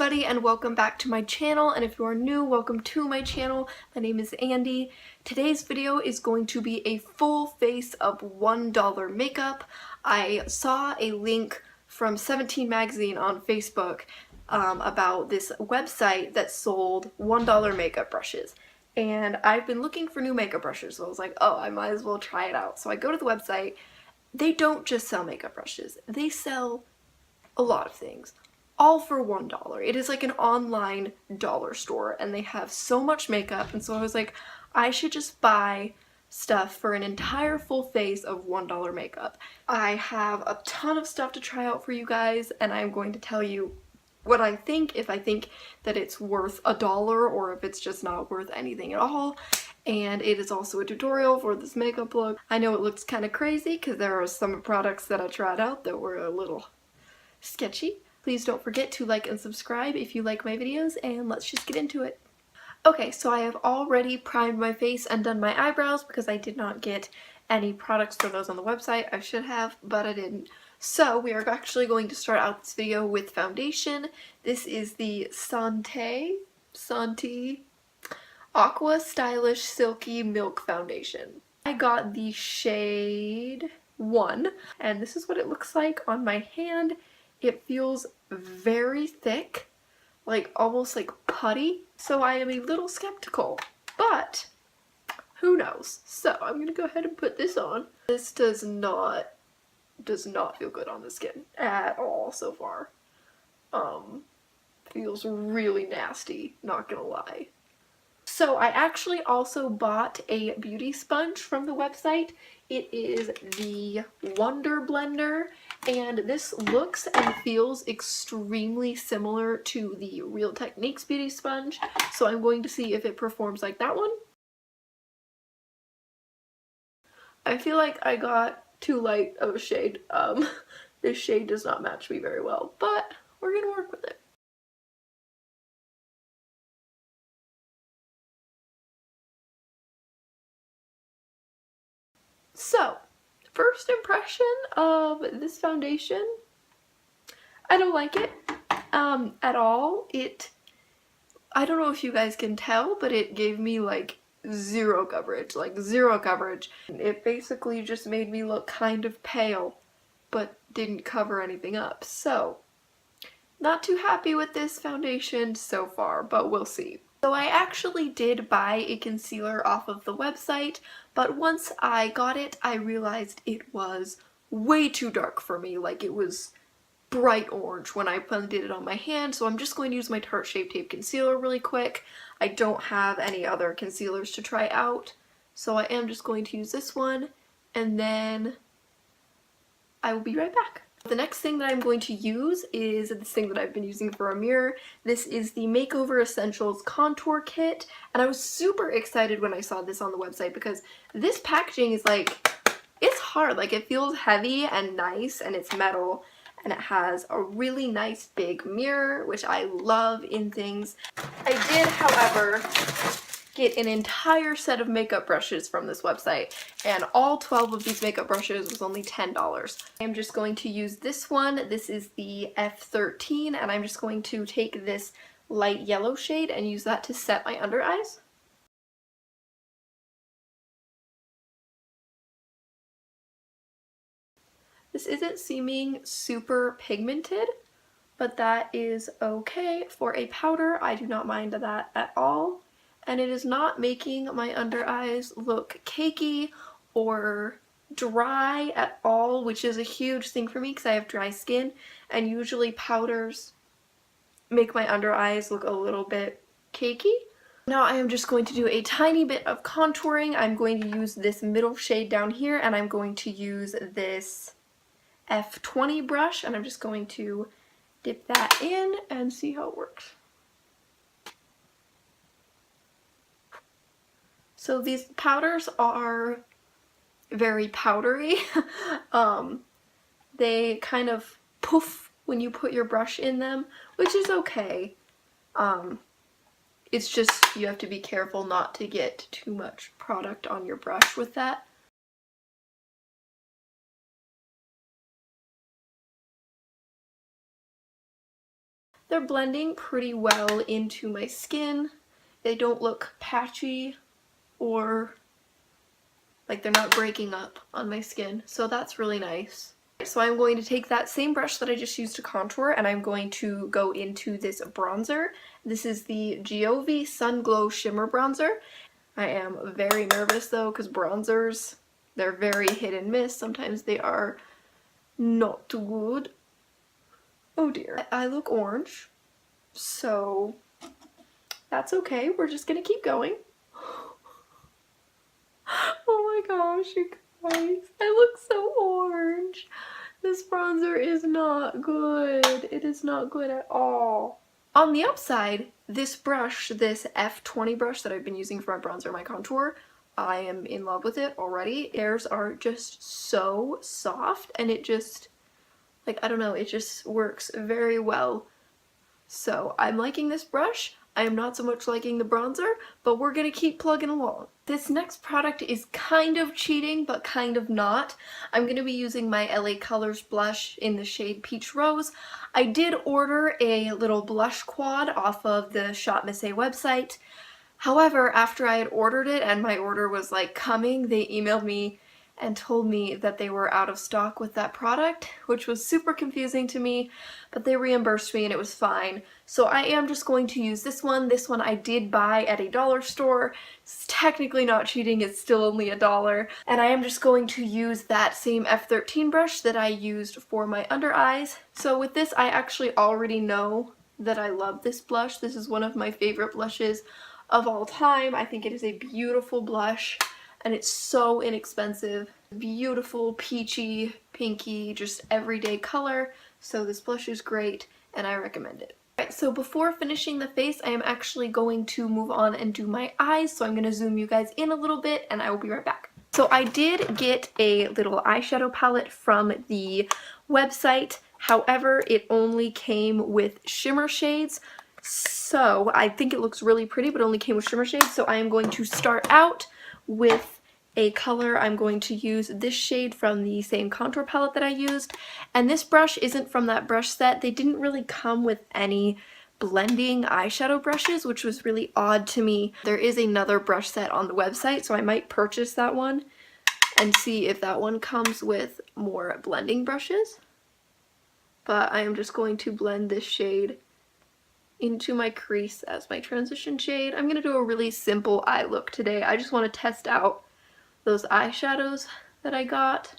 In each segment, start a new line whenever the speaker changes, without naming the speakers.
everybody and welcome back to my channel, and if you are new, welcome to my channel. My name is Andy. Today's video is going to be a full face of $1 makeup. I saw a link from 17 magazine on Facebook about this website that sold $1 makeup brushes. And I've been looking for new makeup brushes, so I was like, oh, I might as well try it out. So I go to the website. They don't just sell makeup brushes. They sell a lot of things, all for $1. It is like an online dollar store and they have so much makeup, and so I was like, I should just buy stuff for an entire full face of $1 makeup. I have a ton of stuff to try out for you guys, and I'm going to tell you what I think, if I think that it's worth $1 or if it's just not worth anything at all. And it is also a tutorial for this makeup look. I know it looks kind of crazy because there are some products that I tried out that were a little sketchy. Please don't forget to like and subscribe if you like my videos, and let's just get into it. Okay, so I have already primed my face and done my eyebrows because I did not get any products for those on the website. I should have, but I didn't. So we are actually going to start out this video with foundation. This is the Santé Aqua Stylish Silky Milk Foundation. I got the shade 1, and this is what it looks like on my hand. It feels very thick, like almost like putty, so I am a little skeptical, but who knows. So I'm gonna go ahead and put this on. This does not feel good on the skin at all so far. Feels really nasty, not gonna lie. So I actually also bought a beauty sponge from the website. It is the Wonder Blender, and this looks and feels extremely similar to the Real Techniques beauty sponge, so I'm going to see if it performs like that one. I feel like I got too light of a shade. This shade does not match me very well, but we're gonna work with it. So, first impression of this foundation, I don't like it at all. I don't know if you guys can tell, but it gave me like zero coverage, It basically just made me look kind of pale, but didn't cover anything up. So, not too happy with this foundation so far, but we'll see. So I actually did buy a concealer off of the website, but once I got it, I realized it was way too dark for me. Like, it was bright orange when I did it on my hand, so I'm just going to use my Tarte Shape Tape Concealer really quick. I don't have any other concealers to try out, so I am just going to use this one, and then I will be right back. The next thing that I'm going to use is this thing that I've been using for a mirror. This is the Makeover Essentials Contour Kit, and I was super excited when I saw this on the website because this packaging is like, it's hard. Like, it feels heavy and nice, and it's metal, and it has a really nice big mirror, which I love in things. I did, however, get an entire set of makeup brushes from this website, and all 12 of these makeup brushes was only $10. I'm just going to use this one. This is the F13, and I'm just going to take this light yellow shade and use that to set my under eyes. This isn't seeming super pigmented, but that is okay. For a powder, I do not mind that at all. And it is not making my under eyes look cakey or dry at all, which is a huge thing for me because I have dry skin, and usually powders make my under eyes look a little bit cakey. Now I am just going to do a tiny bit of contouring. I'm going to use this middle shade down here, and I'm going to use this F20 brush, and I'm just going to dip that in and see how it works. So these powders are very powdery. They kind of poof when you put your brush in them, which is okay. It's just you have to be careful not to get too much product on your brush with that. They're blending pretty well into my skin. They don't look patchy or like they're not breaking up on my skin, so that's really nice. So I'm going to take that same brush that I just used to contour and I'm going to go into this bronzer. This is the Giove Sun Glow Shimmer Bronzer. I am very nervous though because bronzers, they're very hit and miss. Sometimes they are not good. Oh dear. I look orange, so that's okay. We're just gonna keep going. Oh my gosh, you guys. I look so orange. This bronzer is not good. It is not good at all. On the upside, this brush, this F20 brush that I've been using for my bronzer and my contour, I am in love with it already. Hairs are just so soft and it just, like, I don't know, it just works very well. So I'm liking this brush. I am not so much liking the bronzer, but we're gonna keep plugging along. This next product is kind of cheating, but kind of not. I'm gonna be using my LA Colors blush in the shade Peach Rose. I did order a little blush quad off of the Shop Miss A website. However, after I had ordered it and my order was like coming, they emailed me and told me that they were out of stock with that product, which was super confusing to me, but they reimbursed me and it was fine. So I am just going to use this one. This one I did buy at a dollar store. It's technically not cheating, it's still only $1. And I am just going to use that same F13 brush that I used for my under eyes. So with this, I actually already know that I love this blush. This is one of my favorite blushes of all time. I think it is a beautiful blush. And it's so inexpensive. Beautiful, peachy, pinky, just everyday color. So this blush is great and I recommend it. Alright, so before finishing the face, I am actually going to move on and do my eyes. So I'm going to zoom you guys in a little bit and I will be right back. So I did get a little eyeshadow palette from the website. However, it only came with shimmer shades. So I think it looks really pretty, but only came with shimmer shades. So I am going to start out with a color. I'm going to use this shade from the same contour palette that I used. And this brush isn't from that brush set. They didn't really come with any blending eyeshadow brushes, which was really odd to me. There is another brush set on the website, so I might purchase that one and see if that one comes with more blending brushes. But I am just going to blend this shade into my crease as my transition shade. I'm going to do a really simple eye look today. I just want to test out those eyeshadows that I got.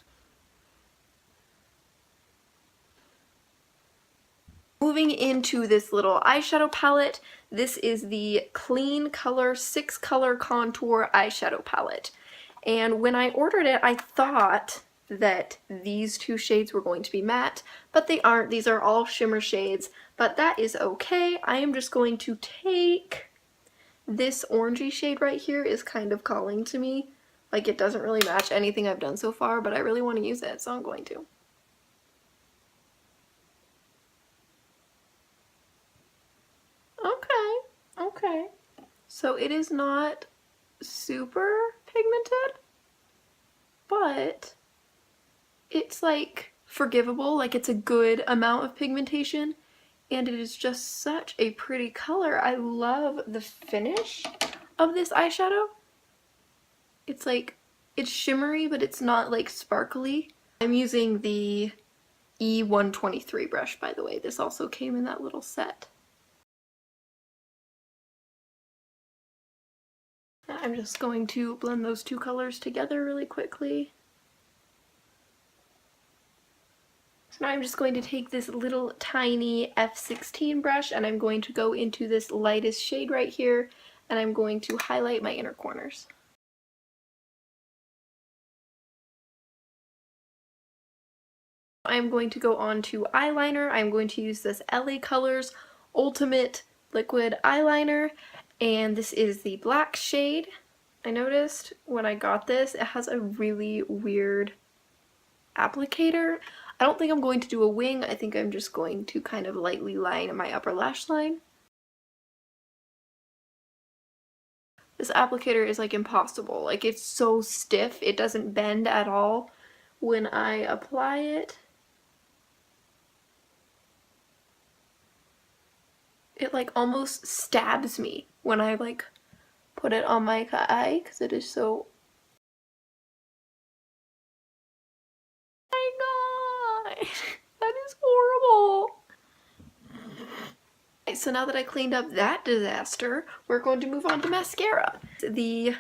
Moving into this little eyeshadow palette, this is the Clean Color 6 Color Contour Eyeshadow Palette. And when I ordered it, I thought that these two shades were going to be matte, but they aren't. These are all shimmer shades, but that is okay. I am just going to take this orangey shade right here. Is kind of calling to me. Like, it doesn't really match anything I've done so far, but I really want to use it, so I'm going to. Okay. So it is not super pigmented, but it's like forgivable, like it's a good amount of pigmentation, and it is just such a pretty color. I love the finish of this eyeshadow. It's like, it's shimmery, but it's not like sparkly. I'm using the E123 brush, by the way. This also came in that little set. I'm just going to blend those two colors together really quickly. So now I'm just going to take this little tiny F16 brush and I'm going to go into this lightest shade right here and I'm going to highlight my inner corners. I'm going to go on to eyeliner. I'm going to use this LA Colors Ultimate Liquid Eyeliner, and this is the black shade. I noticed when I got this, it has a really weird applicator. I don't think I'm going to do a wing. I think I'm just going to kind of lightly line my upper lash line. This applicator is like impossible. Like, it's so stiff. It doesn't bend at all when I apply it. it like almost stabs me when I like put it on my eye because it is so. Oh my god, that is horrible. Okay, so now that I cleaned up that disaster, we're going to move on to mascara. The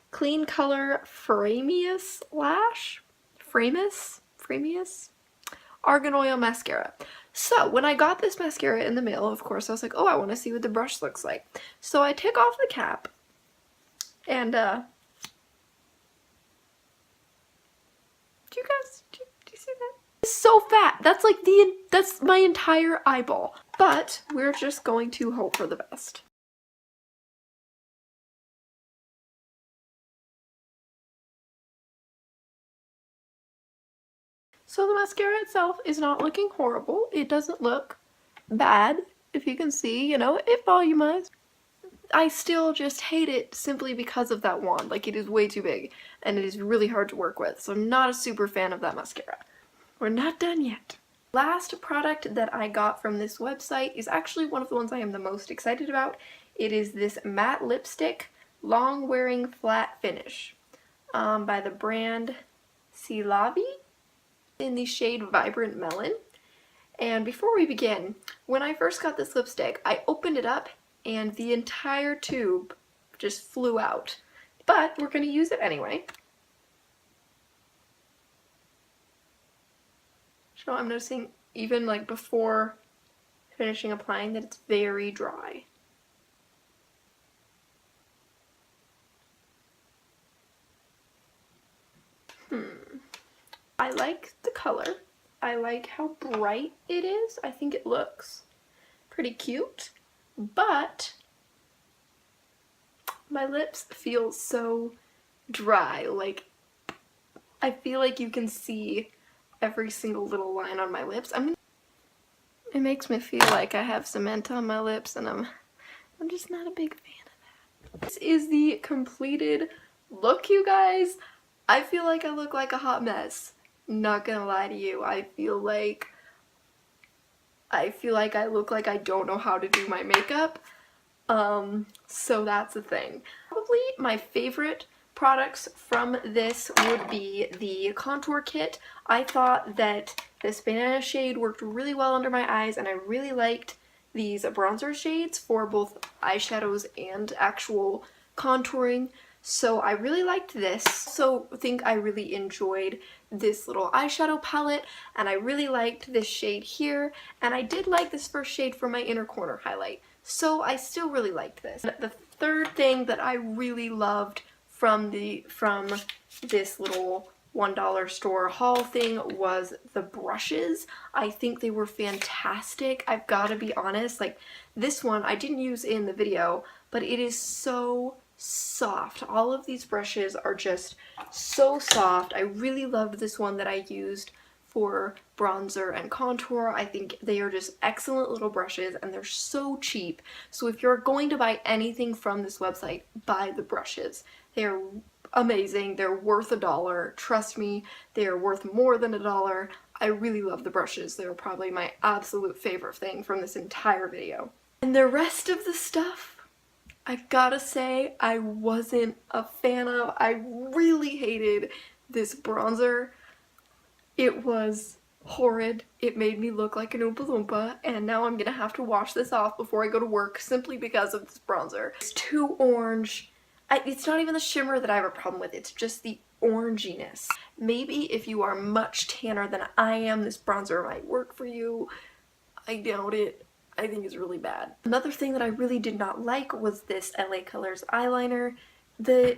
Clean Color Frameus Lash? Frameus? Argan Oil Mascara. So when I got this mascara in the mail, of course, I was like, oh, I want to see what the brush looks like. So I take off the cap and do you guys, do you see that? It's so fat. That's like that's my entire eyeball. But we're just going to hope for the best. So the mascara itself is not looking horrible. It doesn't look bad, if you can see, you know, it volumized. I still just hate it simply because of that wand. Like, it is way too big, and it is really hard to work with, so I'm not a super fan of that mascara. We're not done yet. Last product that I got from this website is actually one of the ones I am the most excited about. It is this matte lipstick, long wearing flat finish, by the brand Silavi in the shade Vibrant Melon. And before we begin, when I first got this lipstick, I opened it up and the entire tube just flew out. But we're going to use it anyway. So I'm noticing even like before finishing applying that it's very dry. I like the color. I like how bright it is. I think it looks pretty cute, but my lips feel so dry. Like, I feel like you can see every single little line on my lips. It makes me feel like I have cement on my lips, and I'm just not a big fan of that. This is the completed look, you guys. I feel like I look like a hot mess. Not gonna lie to you. I feel like I look like I don't know how to do my makeup. So that's the thing. Probably my favorite products from this would be the contour kit. I thought that this banana shade worked really well under my eyes, and I really liked these bronzer shades for both eyeshadows and actual contouring. So I really liked this. So I think I really enjoyed this little eyeshadow palette, and I really liked this shade here, and I did like this first shade for my inner corner highlight. So I still really liked this. The third thing that I really loved from this little $1 store haul thing was the brushes. I think they were fantastic. I've got to be honest, like this one I didn't use in the video, but it is so soft. All of these brushes are just so soft. I really loved this one that I used for bronzer and contour. I think they are just excellent little brushes, and they're so cheap. So if you're going to buy anything from this website, buy the brushes. They're amazing. They're worth $1. Trust me, they are worth more than $1. I really love the brushes. They're probably my absolute favorite thing from this entire video. And the rest of the stuff, I gotta say, I wasn't a fan of. I really hated this bronzer. It was horrid. It made me look like an Oompa Loompa, and now I'm gonna have to wash this off before I go to work simply because of this bronzer. It's too orange. It's not even the shimmer that I have a problem with, it's just the oranginess. Maybe if you are much tanner than I am, this bronzer might work for you. I doubt it. I think it's really bad. Another thing that I really did not like was this LA Colors eyeliner. The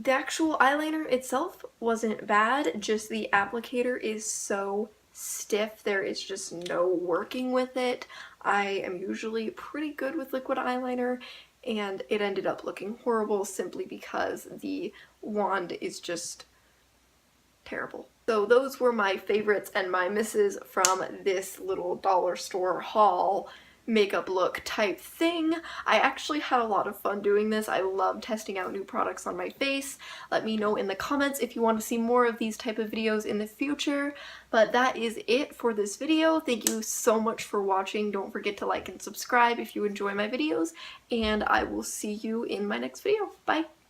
actual eyeliner itself wasn't bad, just the applicator is so stiff. There is just no working with it. I am usually pretty good with liquid eyeliner, and it ended up looking horrible simply because the wand is just terrible. So those were my favorites and my misses from this little dollar store haul. makeup look type thing. I actually had a lot of fun doing this. I love testing out new products on my face. Let me know in the comments if you want to see more of these type of videos in the future. But that is it for this video. Thank you so much for watching. Don't forget to like and subscribe if you enjoy my videos, and I will see you in my next video. Bye!